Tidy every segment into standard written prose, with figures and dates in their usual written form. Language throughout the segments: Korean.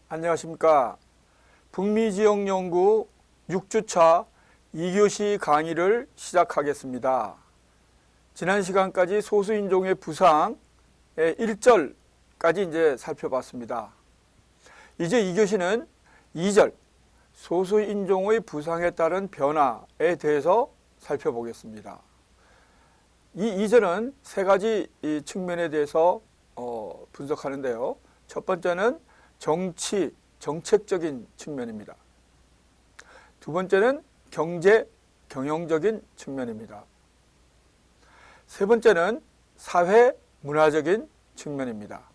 안녕하십니까. 북미지역연구 6주차 2교시 강의를 시작하겠습니다. 지난 시간까지 소수인종의 부상의 1절까지 이제 살펴봤습니다. 이제 2교시는 2절, 소수인종의 부상에 따른 변화에 대해서 살펴보겠습니다. 이 2절은 세 가지 측면에 대해서 분석하는데요. 첫 번째는 정책적인 측면입니다. 두 번째는 경제, 경영적인 측면입니다. 세 번째는 사회, 문화적인 측면입니다.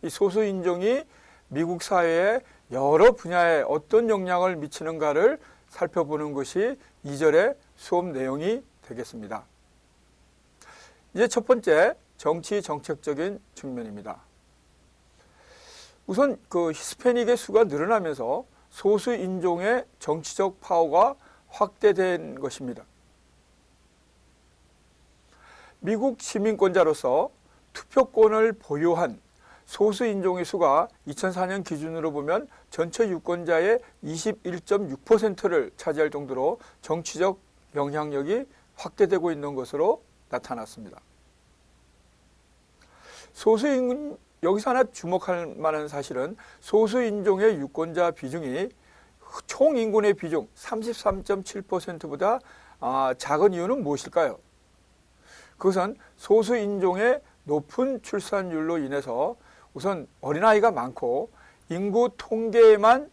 이 소수인종이 미국 사회에 여러 분야에 어떤 영향을 미치는가를 살펴보는 것이 2절의 수업 내용이 되겠습니다. 이제 첫 번째, 정치 정책적인 측면입니다. 우선 히스패닉의 수가 늘어나면서 소수 인종의 정치적 파워가 확대된 것입니다. 미국 시민권자로서 투표권을 보유한 소수 인종의 수가 2004년 기준으로 보면 전체 유권자의 21.6%를 차지할 정도로 정치적 영향력이 확대되고 있는 것으로 나타났습니다. 여기서 하나 주목할 만한 사실은 소수인종의 유권자 비중이 총 인구의 비중 33.7%보다 작은 이유는 무엇일까요? 그것은 소수인종의 높은 출산율로 인해서 우선 어린아이가 많고 인구 통계에만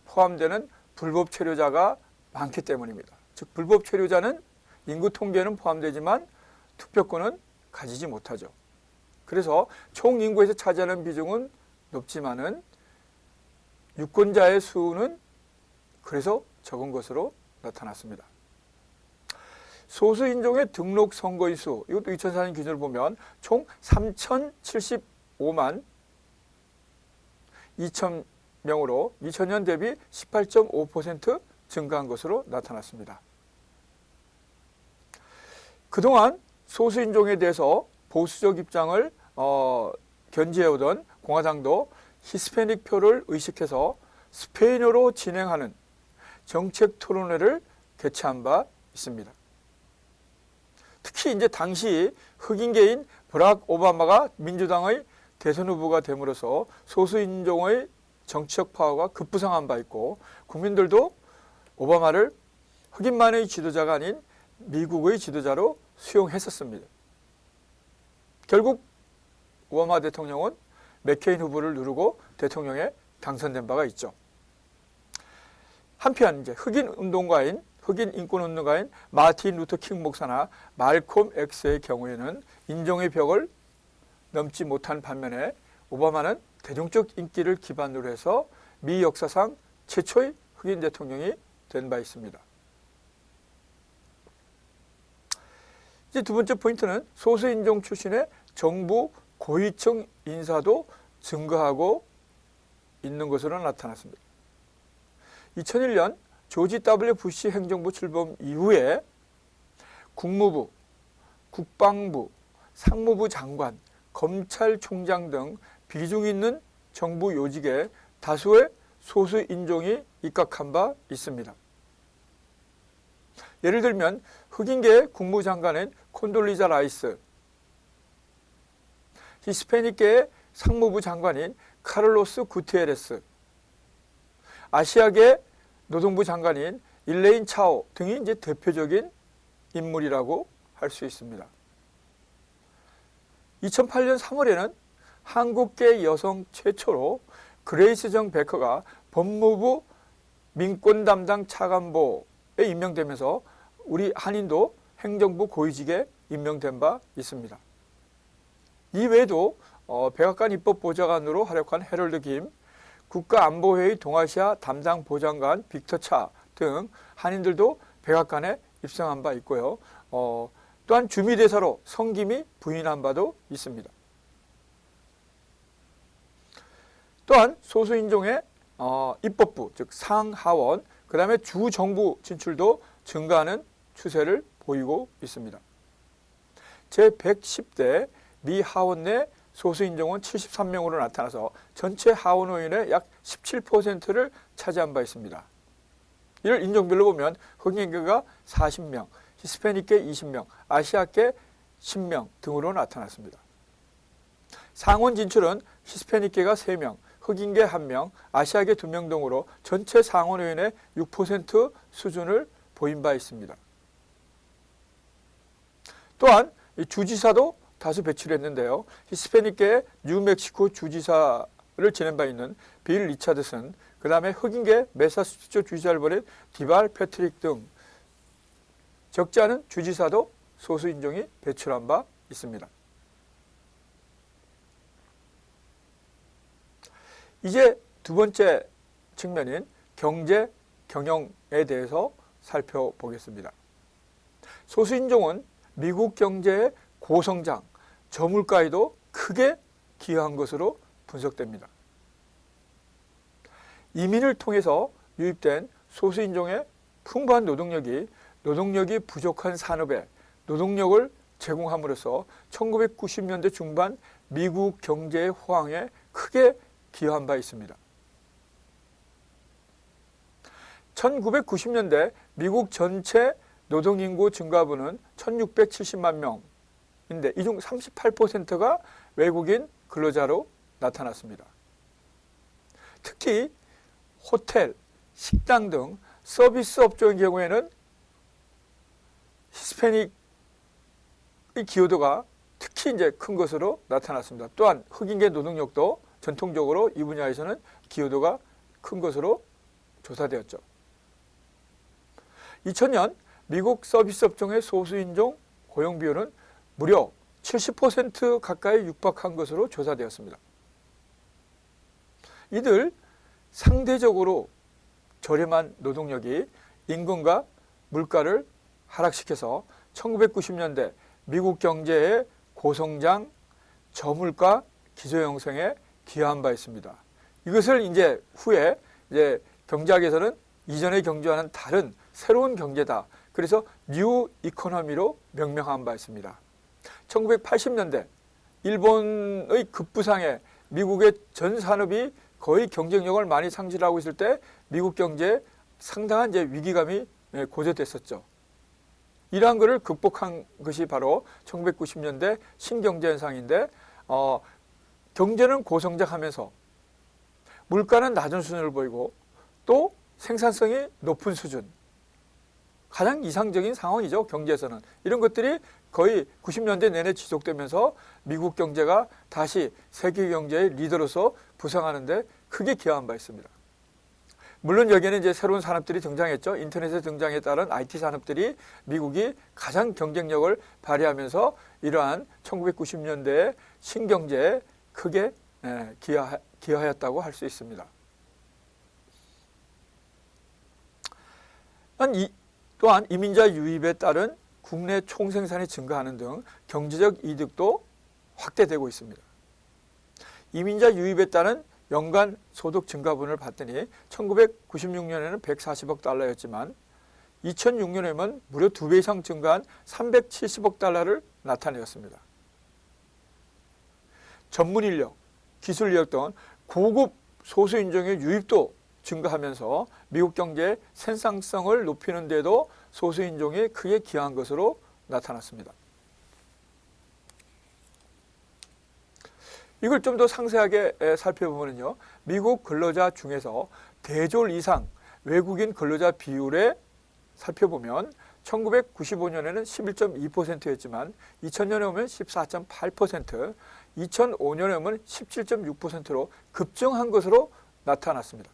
포함되는 불법 체류자가 많기 때문입니다. 즉 불법 체류자는 인구 통계에는 포함되지만 투표권은 가지지 못하죠. 그래서 총 인구에서 차지하는 비중은 높지만은 유권자의 수는 그래서 적은 것으로 나타났습니다. 소수인종의 등록 선거인 수, 이것도 2004년 기준을 보면 총 3,075만 2천 명으로 2000년 대비 18.5% 증가한 것으로 나타났습니다. 그동안 소수인종에 대해서 보수적 입장을 견지해오던 공화당도 히스패닉 표를 의식해서 스페인어로 진행하는 정책 토론회를 개최한 바 있습니다. 특히 이제 당시 흑인계인 버락 오바마가 민주당의 대선 후보가 됨으로써 소수인종의 정치적 파워가 급부상한 바 있고 국민들도 오바마를 흑인만의 지도자가 아닌 미국의 지도자로 수용했었습니다. 결국 오바마 대통령은 맥케인 후보를 누르고 대통령에 당선된 바가 있죠. 한편 이제 흑인 인권 운동가인 마틴 루터 킹 목사나 말콤 X의 경우에는 인종의 벽을 넘지 못한 반면에 오바마는 대중적 인기를 기반으로 해서 미 역사상 최초의 흑인 대통령이 된 바 있습니다. 이제 두 번째 포인트는 소수인종 출신의 정부 고위층 인사도 증가하고 있는 것으로 나타났습니다. 2001년 조지 W. 부시 행정부 출범 이후에 국무부, 국방부, 상무부 장관, 검찰총장 등 비중 있는 정부 요직에 다수의 소수인종이 입각한 바 있습니다. 예를 들면 흑인계의 국무장관인 콘돌리자 라이스, 히스패닉계의 상무부 장관인 카를로스 구티에레스, 아시아계 노동부 장관인 일레인 차오 등이 이제 대표적인 인물이라고 할 수 있습니다. 2008년 3월에는 한국계 여성 최초로 그레이스 정 베커가 법무부 민권 담당 차관보에 임명되면서 우리 한인도 행정부 고위직에 임명된 바 있습니다. 이외에도 백악관 입법보좌관으로 활약한 해럴드 김, 국가안보회의 동아시아 담당 보좌관 빅터 차 등 한인들도 백악관에 입성한 바 있고요. 또한 주미대사로 성김이 부임한 바도 있습니다. 또한 소수인종의 입법부, 즉 상하원, 그 다음에 주정부 진출도 증가하는 추세를 보이고 있습니다. 제110대 미 하원 내 소수인종은 73명으로 나타나서 전체 하원의원의 약 17%를 차지한 바 있습니다. 이를 인종별로 보면 흑인계가 40명, 히스패닉계 20명, 아시아계 10명 등으로 나타났습니다. 상원 진출은 히스패닉계가 3명, 흑인계 1명, 아시아계 2명 등으로 전체 상원의원의 6% 수준을 보인 바 있습니다. 또한 주지사도 다수 배출했는데요. 히스패닉계의 뉴멕시코 주지사를 지낸 바 있는 빌 리차드슨, 그 다음에 흑인계 매사추세츠 주지사를 보낸 디발 패트릭 등 적지 않은 주지사도 소수인종이 배출한 바 있습니다. 이제 두 번째 측면인 경제, 경영에 대해서 살펴보겠습니다. 소수인종은 미국 경제의 고성장, 저물가에도 크게 기여한 것으로 분석됩니다. 이민을 통해서 유입된 소수인종의 풍부한 노동력이 부족한 산업에 노동력을 제공함으로써 1990년대 중반 미국 경제의 호황에 크게 기여한 바 있습니다. 1990년대 미국 전체 노동인구 증가분은 1670만 명인데 이 중 38%가 외국인 근로자로 나타났습니다. 특히 호텔, 식당 등 서비스 업종의 경우에는 히스패닉의 기여도가 특히 이제 큰 것으로 나타났습니다. 또한 흑인계 노동력도 전통적으로 이 분야에서는 기여도가 큰 것으로 조사되었죠. 2000년 미국 서비스 업종의 소수인종 고용 비율은 무려 70% 가까이 육박한 것으로 조사되었습니다. 이들 상대적으로 저렴한 노동력이 임금과 물가를 하락시켜서 1990년대 미국 경제의 고성장, 저물가 기조 형성에 기여한 바 있습니다. 이것을 이제 후에 경제학에서는 이전의 경제와는 다른 새로운 경제다. 그래서 뉴 이코노미로 명명한 바 있습니다. 1980년대 일본의 급부상에 미국의 전 산업이 거의 경쟁력을 많이 상실하고 있을 때 미국 경제에 상당한 위기감이 고조됐었죠. 이러한 것을 극복한 것이 바로 1990년대 신경제 현상인데 경제는 고성장하면서 물가는 낮은 수준을 보이고 또 생산성이 높은 수준, 가장 이상적인 상황이죠. 경제에서는. 이런 것들이 거의 90년대 내내 지속되면서 미국 경제가 다시 세계 경제의 리더로서 부상하는 데 크게 기여한 바 있습니다. 물론 여기에는 이제 새로운 산업들이 등장했죠. 인터넷의 등장에 따른 IT 산업들이 미국이 가장 경쟁력을 발휘하면서 이러한 1990년대의 신경제에 크게 기여하였다고 할 수 있습니다. 또한 이민자 유입에 따른 국내 총생산이 증가하는 등 경제적 이득도 확대되고 있습니다. 이민자 유입에 따른 연간 소득 증가분을 봤더니 1996년에는 140억 달러였지만 2006년에는 무려 2배 이상 증가한 370억 달러를 나타내었습니다. 전문 인력, 기술 인력 등 고급 소수인종의 유입도 증가하면서 미국 경제의 생산성을 높이는 데도 소수인종이 크게 기여한 것으로 나타났습니다. 이걸 좀 더 상세하게 살펴보면요, 미국 근로자 중에서 대졸 이상 외국인 근로자 비율에 살펴보면 1995년에는 11.2%였지만 2000년에 오면 14.8%, 2005년에 오면 17.6%로 급증한 것으로 나타났습니다.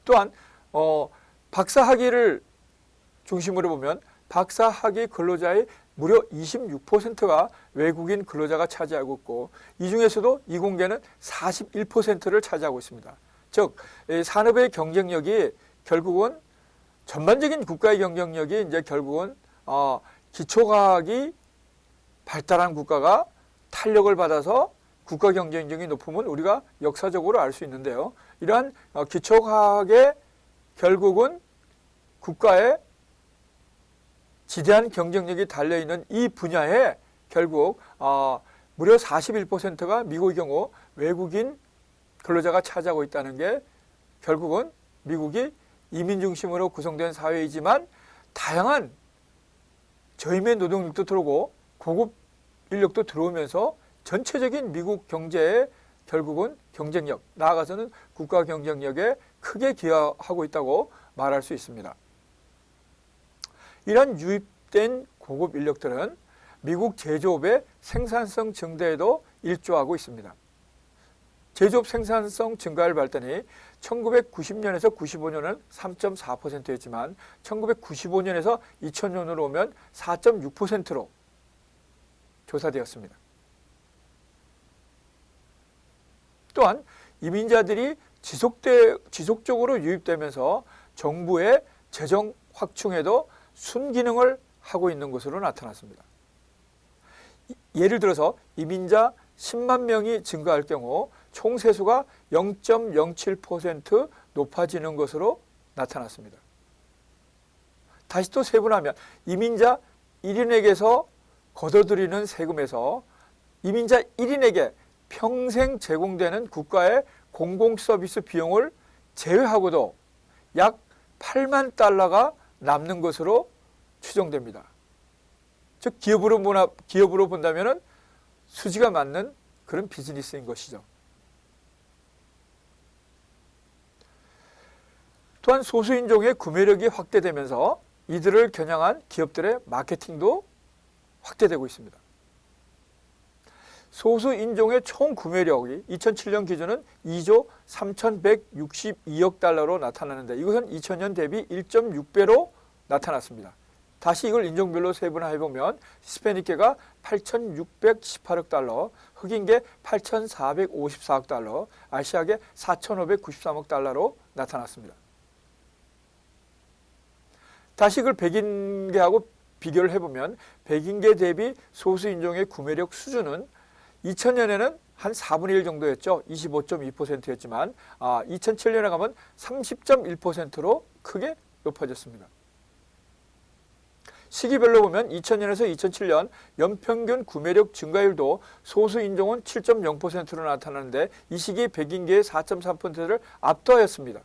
또한 박사학위를 중심으로 보면 박사학위 근로자의 무려 26%가 외국인 근로자가 차지하고 있고 이 중에서도 이공계는 41%를 차지하고 있습니다. 즉 산업의 경쟁력이 결국은 전반적인 국가의 경쟁력이 이제 결국은 기초과학이 발달한 국가가 탄력을 받아서 국가 경쟁력이 높으면 우리가 역사적으로 알 수 있는데요. 이러한 기초과학의 결국은 국가의 지대한 경쟁력이 달려있는 이 분야에 결국 무려 41%가 미국의 경우 외국인 근로자가 차지하고 있다는 게 결국은 미국이 이민 중심으로 구성된 사회이지만 다양한 저임의 노동력도 들어오고 고급 인력도 들어오면서 전체적인 미국 경제에 결국은 경쟁력, 나아가서는 국가 경쟁력에 크게 기여하고 있다고 말할 수 있습니다. 이러한 유입된 고급 인력들은 미국 제조업의 생산성 증대에도 일조하고 있습니다. 제조업 생산성 증가율 발전이 1990년에서 95년은 3.4%였지만 1995년에서 2000년으로 오면 4.6%로 조사되었습니다. 또한 이민자들이 지속적으로 유입되면서 정부의 재정 확충에도 순기능을 하고 있는 것으로 나타났습니다. 예를 들어서 이민자 10만 명이 증가할 경우 총 세수가 0.07% 높아지는 것으로 나타났습니다. 다시 또 세분하면 이민자 1인에게서 걷어들이는 세금에서 이민자 1인에게 평생 제공되는 국가의 공공서비스 비용을 제외하고도 약 8만 달러가 남는 것으로 추정됩니다. 즉 기업으로 본다면은 수지가 맞는 그런 비즈니스인 것이죠. 또한 소수인종의 구매력이 확대되면서 이들을 겨냥한 기업들의 마케팅도 확대되고 있습니다. 소수인종의 총 구매력이 2007년 기준은 2조 3,162억 달러로 나타나는데 이것은 2000년 대비 1.6배로 나타났습니다. 다시 이걸 인종별로 세분화해보면 히스패닉계가 8,618억 달러, 흑인계 8,454억 달러, 아시아계 4,593억 달러로 나타났습니다. 다시 이걸 백인계하고 비교를 해보면 백인계 대비 소수인종의 구매력 수준은 2000년에는 한 4분의 1 정도였죠. 25.2%였지만 2007년에 가면 30.1%로 크게 높아졌습니다. 시기별로 보면 2000년에서 2007년 연평균 구매력 증가율도 소수인종은 7.0%로 나타나는데 이 시기 백인계의 4.3%를 압도하였습니다.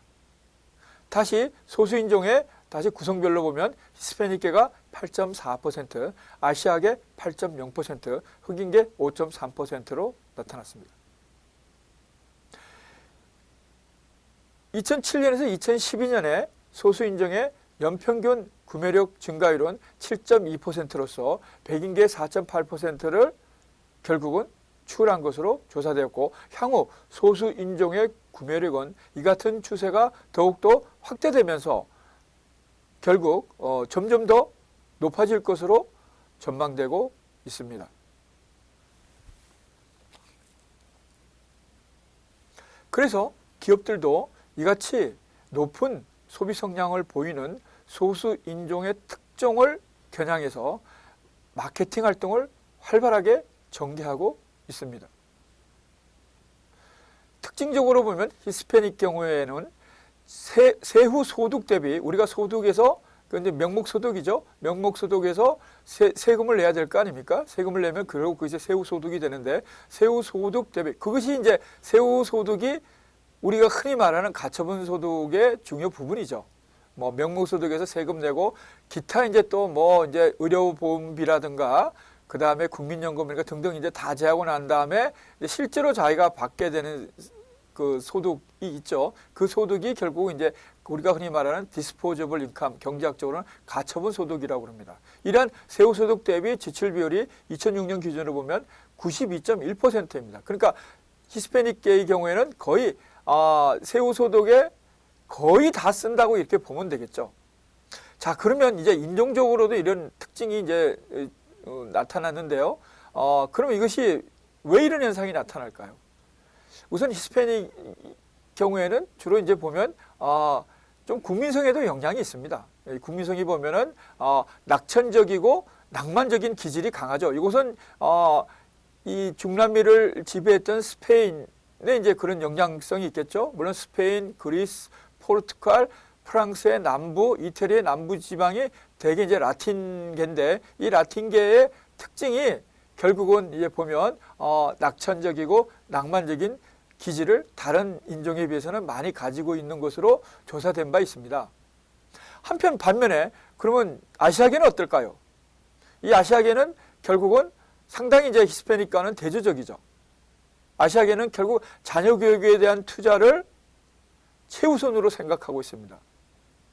다시 소수인종의 다시 구성별로 보면 히스패닉계가 8.4%, 아시아계 8.0%, 흑인계 5.3%로 나타났습니다. 2007년에서 2012년에 소수인종의 연평균 구매력 증가율은 7.2%로서 백인계 4.8%를 결국은 추월한 것으로 조사되었고 향후 소수인종의 구매력은 이 같은 추세가 더욱더 확대되면서 결국 점점 더 높아질 것으로 전망되고 있습니다. 그래서 기업들도 이같이 높은 소비 성향을 보이는 소수 인종의 특종을 겨냥해서 마케팅 활동을 활발하게 전개하고 있습니다. 특징적으로 보면 히스패닉 경우에는 세후 소득 대비 우리가 소득에서 이제 명목소득이죠. 명목소득에서 세금을 내야 될 거 아닙니까? 세금을 내면 그러고 그것이 세후소득이 되는데 세후소득 대비 그것이 이제 세후소득이 우리가 흔히 말하는 가처분 소득의 중요 부분이죠. 뭐 명목소득에서 세금 내고 기타 이제 또 뭐 이제 의료보험비라든가 그 다음에 국민연금이니까 등등 이제 다 제하고 난 다음에 실제로 자기가 받게 되는 그 소득이 있죠. 그 소득이 결국 이제 우리가 흔히 말하는 디스포저블 인컴, 경제학적으로는 가처분 소득이라고 합니다. 이러한 세후소득 대비 지출 비율이 2006년 기준으로 보면 92.1%입니다. 그러니까 히스패닉계의 경우에는 거의 세후소득에 거의 다 쓴다고 이렇게 보면 되겠죠. 자, 그러면 이제 인종적으로도 이런 특징이 이제 나타났는데요. 그러면 이것이 왜 이런 현상이 나타날까요? 우선 히스패닉 경우에는 주로 이제 보면 좀 국민성에도 영향이 있습니다. 국민성이 보면은 낙천적이고 낭만적인 기질이 강하죠. 이곳은 이 중남미를 지배했던 스페인의 이제 그런 영향성이 있겠죠. 물론 스페인, 그리스, 포르투갈, 프랑스의 남부, 이태리의 남부 지방이 대개 이제 라틴계인데 이 라틴계의 특징이 결국은 이제 보면 낙천적이고 낭만적인 기질을 다른 인종에 비해서는 많이 가지고 있는 것으로 조사된 바 있습니다. 한편 반면에 그러면 아시아계는 어떨까요? 이 아시아계는 결국은 상당히 이제 히스패닉과는 대조적이죠. 아시아계는 결국 자녀 교육에 대한 투자를 최우선으로 생각하고 있습니다.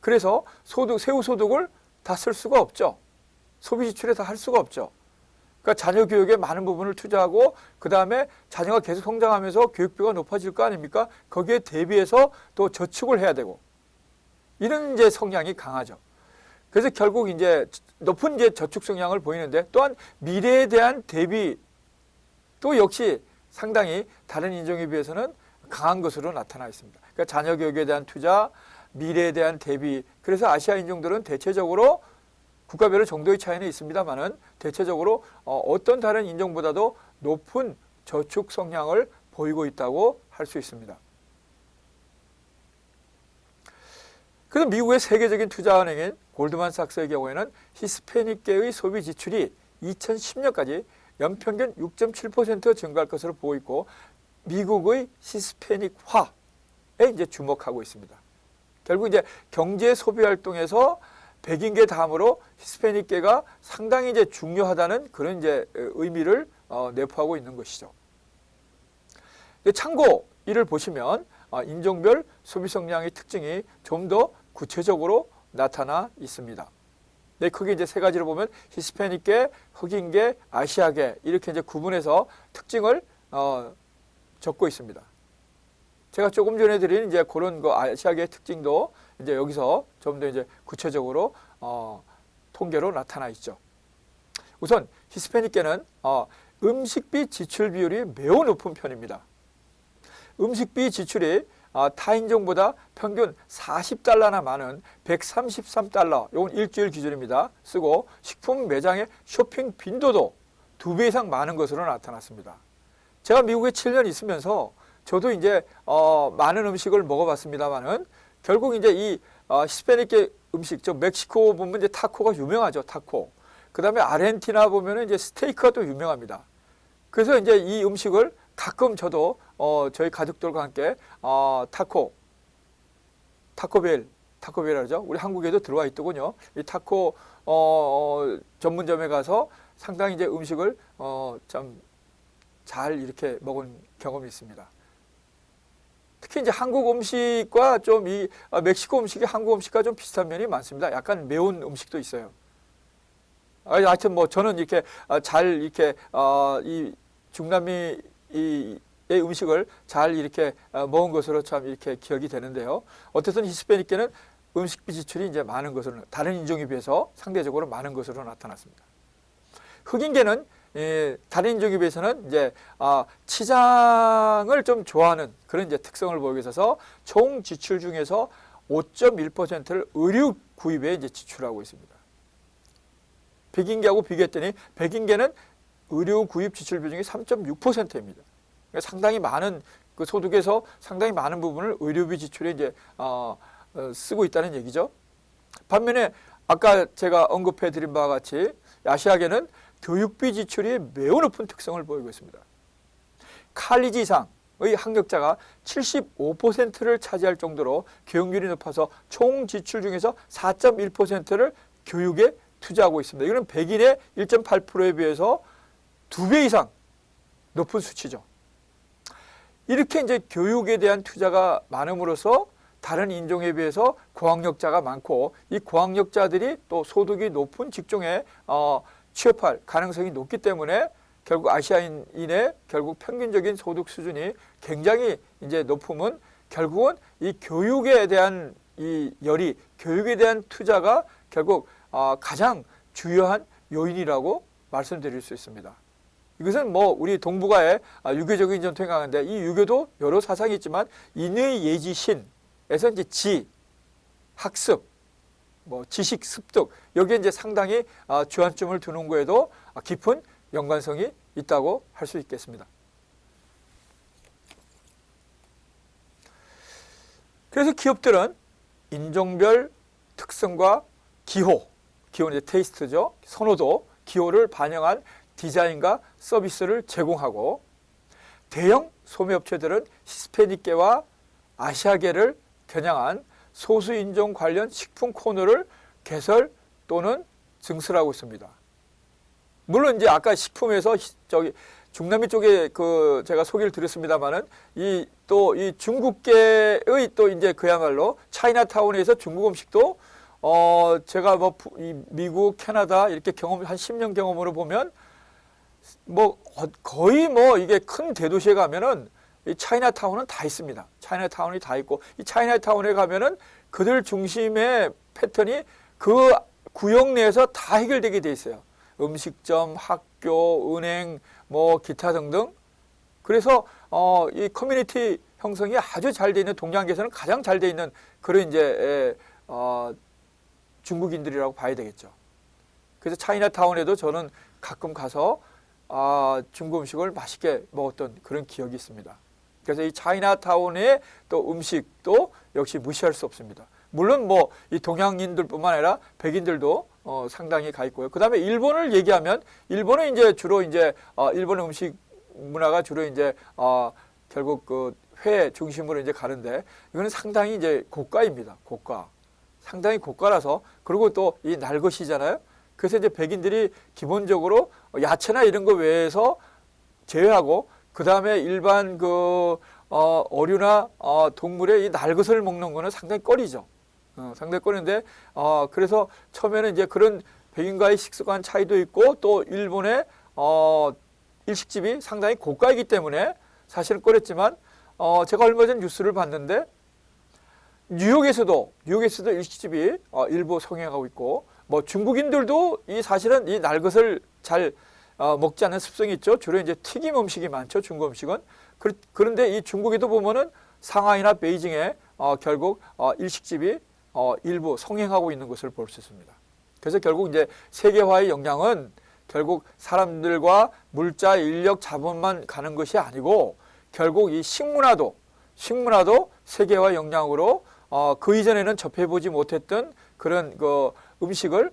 그래서 세후 소득을 다 쓸 수가 없죠. 소비 지출에 다 할 수가 없죠. 그러니까 자녀 교육에 많은 부분을 투자하고 그 다음에 자녀가 계속 성장하면서 교육비가 높아질 거 아닙니까? 거기에 대비해서 또 저축을 해야 되고 이런 이제 성향이 강하죠. 그래서 결국 이제 높은 이제 저축 성향을 보이는데 또한 미래에 대한 대비 또 역시 상당히 다른 인종에 비해서는 강한 것으로 나타나 있습니다. 그러니까 자녀 교육에 대한 투자, 미래에 대한 대비. 그래서 아시아 인종들은 대체적으로 국가별로 정도의 차이는 있습니다만은 대체적으로 어떤 다른 인종보다도 높은 저축 성향을 보이고 있다고 할 수 있습니다. 그래서 미국의 세계적인 투자은행인 골드만삭스의 경우에는 히스패닉계의 소비 지출이 2010년까지 연평균 6.7% 증가할 것으로 보고 있고 미국의 히스패닉화에 이제 주목하고 있습니다. 결국 이제 경제 소비 활동에서 백인계 다음으로 히스패닉계가 상당히 이제 중요하다는 그런 이제 의미를 내포하고 있는 것이죠. 참고 이를 보시면 인종별 소비 성향의 특징이 좀 더 구체적으로 나타나 있습니다. 네, 크게 이제 세 가지로 보면 히스패닉계, 흑인계, 아시아계 이렇게 이제 구분해서 특징을 적고 있습니다. 제가 조금 전에 드린 이제 그런 그 아시아계의 특징도 이제 여기서 좀 더 이제 구체적으로 통계로 나타나 있죠. 우선 히스패닉계는 음식비 지출 비율이 매우 높은 편입니다. 음식비 지출이 타 인종보다 평균 40달러나 많은 133달러, 이건 일주일 기준입니다. 쓰고 식품 매장의 쇼핑 빈도도 2배 이상 많은 것으로 나타났습니다. 제가 미국에 7년 있으면서 저도 이제 많은 음식을 먹어봤습니다만은 결국 이제 이 히스패닉계 음식, 저 멕시코 보면 이제 타코가 유명하죠, 타코. 그 다음에 아르헨티나 보면은 이제 스테이크가 또 유명합니다. 그래서 이제 이 음식을 가끔 저도 저희 가족들과 함께 타코벨이라고 하죠. 우리 한국에도 들어와 있더군요. 이 타코 전문점에 가서 상당히 이제 음식을 참 잘 이렇게 먹은 경험이 있습니다. 특히 이제 한국 음식과 좀 이 멕시코 음식이 한국 음식과 좀 비슷한 면이 많습니다. 약간 매운 음식도 있어요. 하여튼 뭐 저는 이렇게 잘 이렇게 이 중남미 의 음식을 잘 이렇게 먹은 것으로 참 이렇게 기억이 되는데요. 어쨌든 히스패닉계는 음식비 지출이 이제 많은 것으로 다른 인종에 비해서 상대적으로 많은 것으로 나타났습니다. 흑인계는 다른 인종에 비해서는 이제 치장을 좀 좋아하는 그런 이제 특성을 보이고 있어서 총 지출 중에서 5.1%를 의류 구입에 이제 지출하고 있습니다. 백인계하고 비교했더니 백인계는 의료 구입 지출 비중이 3.6%입니다. 그러니까 상당히 많은 그 소득에서 상당히 많은 부분을 의료비 지출에 이제 쓰고 있다는 얘기죠. 반면에 아까 제가 언급해 드린 바와 같이 아시아계는 교육비 지출이 매우 높은 특성을 보이고 있습니다. 칼리지 이상의 학력자가 75%를 차지할 정도로 교육률이 높아서 총 지출 중에서 4.1%를 교육에 투자하고 있습니다. 이거는 백인의 1.8%에 비해서 2배 이상 높은 수치죠. 이렇게 이제 교육에 대한 투자가 많음으로써 다른 인종에 비해서 고학력자가 많고 이 고학력자들이 또 소득이 높은 직종에 취업할 가능성이 높기 때문에 결국 아시아인의 결국 평균적인 소득 수준이 굉장히 이제 높음은 결국은 이 교육에 대한 이 열이 교육에 대한 투자가 결국 가장 주요한 요인이라고 말씀드릴 수 있습니다. 이것은 뭐 우리 동북아의 유교적인 전통이 강한데 이 유교도 여러 사상이 있지만 인의 예지 신에서 이제 지, 학습, 뭐 지식 습득 여기에 이제 상당히 주안점을 두는 거에도 깊은 연관성이 있다고 할 수 있겠습니다. 그래서 기업들은 인종별 특성과 기호는 이제 테이스트죠. 선호도, 기호를 반영한 디자인과 서비스를 제공하고 대형 소매업체들은 히스패닉계와 아시아계를 겨냥한 소수인종 관련 식품 코너를 개설 또는 증설하고 있습니다. 물론 이제 아까 식품에서 저기 중남미 쪽에 그 제가 소개를 드렸습니다만은 이 중국계의 또 이제 그야말로 차이나타운에서 중국 음식도 제가 뭐 이 미국, 캐나다 이렇게 경험 한 10년 경험으로 보면 뭐 거의 뭐 이게 큰 대도시에 가면은 이 차이나타운은 다 있습니다. 차이나타운이 다 있고 이 차이나타운에 가면은 그들 중심의 패턴이 그 구역 내에서 다 해결되게 돼 있어요. 음식점, 학교, 은행, 뭐 기타 등등. 그래서 이 커뮤니티 형성이 아주 잘 돼 있는 동양계에서는 가장 잘 돼 있는 그런 이제 중국인들이라고 봐야 되겠죠. 그래서 차이나타운에도 저는 가끔 가서 중국 음식을 맛있게 먹었던 그런 기억이 있습니다. 그래서 이 차이나타운의 또 음식도 역시 무시할 수 없습니다. 물론 뭐 이 동양인들뿐만 아니라 백인들도 상당히 가 있고요. 그다음에 일본을 얘기하면 일본은 이제 주로 이제 일본 음식 문화가 주로 이제 결국 그 회 중심으로 이제 가는데 이거는 상당히 이제 고가입니다. 고가. 상당히 고가라서 그리고 또 이 날것이잖아요. 그래서 이제 백인들이 기본적으로 야채나 이런 거 외에서 제외하고 그다음에 일반 그 어류나 동물의 이 날것을 먹는 거는 상당히 꺼리죠. 상당히 꺼리는데 그래서 처음에는 이제 그런 백인과의 식습관 차이도 있고 또 일본의 일식집이 상당히 고가이기 때문에 사실은 꺼렸지만 제가 얼마 전 뉴스를 봤는데 뉴욕에서도 일식집이 일부 성행하고 있고 뭐 중국인들도 이 사실은 이 날것을 잘 먹지 않는 습성이 있죠. 주로 이제 튀김 음식이 많죠. 중국 음식은. 그런데 이 중국에도 보면은 상하이나 베이징에 결국 일식집이 일부 성행하고 있는 것을 볼 수 있습니다. 그래서 결국 이제 세계화의 영향은 결국 사람들과 물자, 인력, 자본만 가는 것이 아니고 결국 이 식문화도 세계화 영향으로 그 이전에는 접해보지 못했던 그런 그 음식을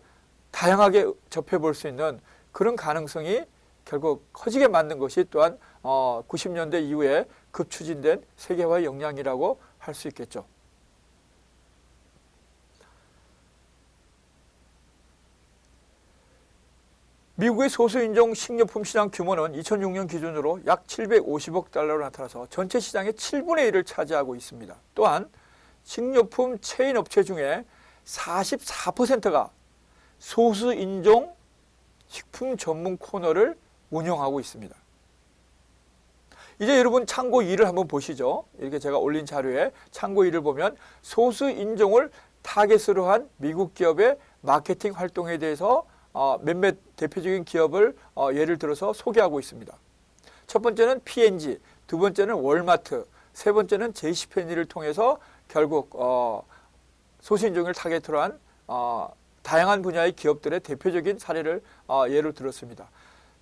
다양하게 접해볼 수 있는 그런 가능성이 결국 커지게 만든 것이 또한 90년대 이후에 급추진된 세계화의 영향이라고 할 수 있겠죠. 미국의 소수인종 식료품 시장 규모는 2006년 기준으로 약 750억 달러로 나타나서 전체 시장의 7분의 1을 차지하고 있습니다. 또한 식료품 체인 업체 중에 44%가 소수인종 식품 전문 코너를 운영하고 있습니다. 이제 여러분 참고 2를 한번 보시죠. 이렇게 제가 올린 자료에 참고 2를 보면 소수인종을 타겟으로 한 미국 기업의 마케팅 활동에 대해서 몇몇 대표적인 기업을 예를 들어서 소개하고 있습니다. 첫 번째는 P&G, 두 번째는 월마트, 세 번째는 제이시페니를 통해서 결국 소수인종을 타겟으로 한 다양한 분야의 기업들의 대표적인 사례를 예를 들었습니다.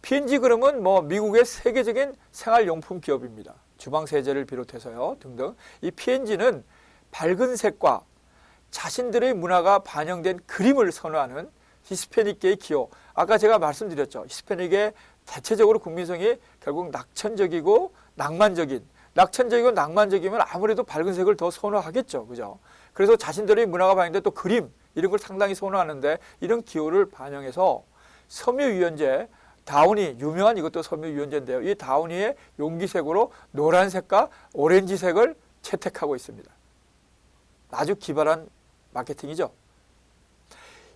P&G 그러면 뭐 미국의 세계적인 생활용품 기업입니다. 주방세제를 비롯해서요 등등. 이 P&G는 밝은 색과 자신들의 문화가 반영된 그림을 선호하는 히스패닉계의 기호. 아까 제가 말씀드렸죠. 히스패닉의 대체적으로 국민성이 결국 낙천적이고 낙천적이고 낭만적이면 아무래도 밝은 색을 더 선호하겠죠. 그죠? 그래서 자신들의 문화가 반영된 또 그림 이런 걸 상당히 선호하는데 이런 기호를 반영해서 섬유유연제 다우니 유명한 이것도 섬유유연제인데요. 이 다우니의 용기색으로 노란색과 오렌지색을 채택하고 있습니다. 아주 기발한 마케팅이죠.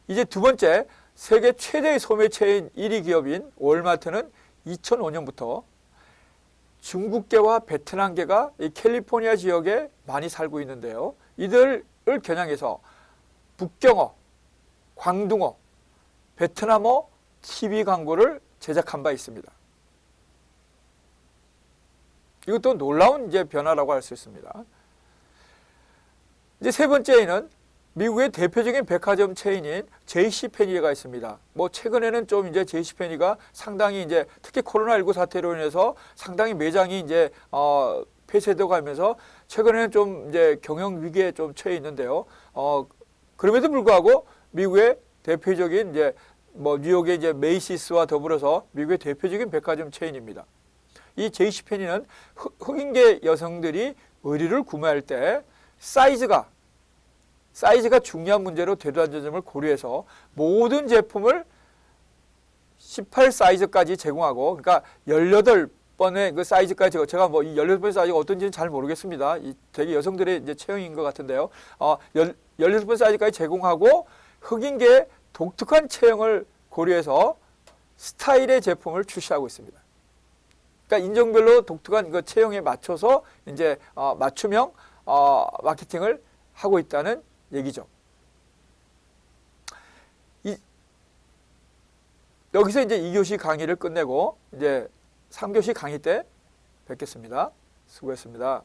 이제 두 번째, 세계 최대의 소매체인 1위 기업인 월마트는 2005년부터 중국계와 베트남계가 이 캘리포니아 지역에 많이 살고 있는데요. 이들을 겨냥해서 북경어, 광둥어, 베트남어 TV 광고를 제작한 바 있습니다. 이것도 놀라운 이제 변화라고 할 수 있습니다. 이제 세 번째에는 미국의 대표적인 백화점 체인인 제이시페니가 있습니다. 뭐 최근에는 좀 이제 제이시페니가 상당히 이제 특히 코로나19 사태로 인해서 상당히 매장이 이제 폐쇄되고 가면서 최근에는 좀 이제 경영 위기에 좀 처해 있는데요. 그럼에도 불구하고 미국의 대표적인 이제 뭐 뉴욕의 이제 메이시스와 더불어서 미국의 대표적인 백화점 체인입니다. 이 JCPenney는 흑인계 여성들이 의류를 구매할 때 사이즈가 중요한 문제로 되돌아가는 점을 고려해서 모든 제품을 18 사이즈까지 제공하고, 그러니까 18번의 그 사이즈까지, 제가 뭐 이 18번 사이즈가 어떤지는 잘 모르겠습니다. 이 되게 여성들의 이제 체형인 것 같은데요. 18번 사이즈까지 제공하고 흑인계의 독특한 체형을 고려해서 스타일의 제품을 출시하고 있습니다. 그러니까 인종별로 독특한 그 체형에 맞춰서 이제 맞춤형 마케팅을 하고 있다는 얘기죠. 여기서 이제 2교시 강의를 끝내고 이제 3교시 강의 때 뵙겠습니다. 수고했습니다.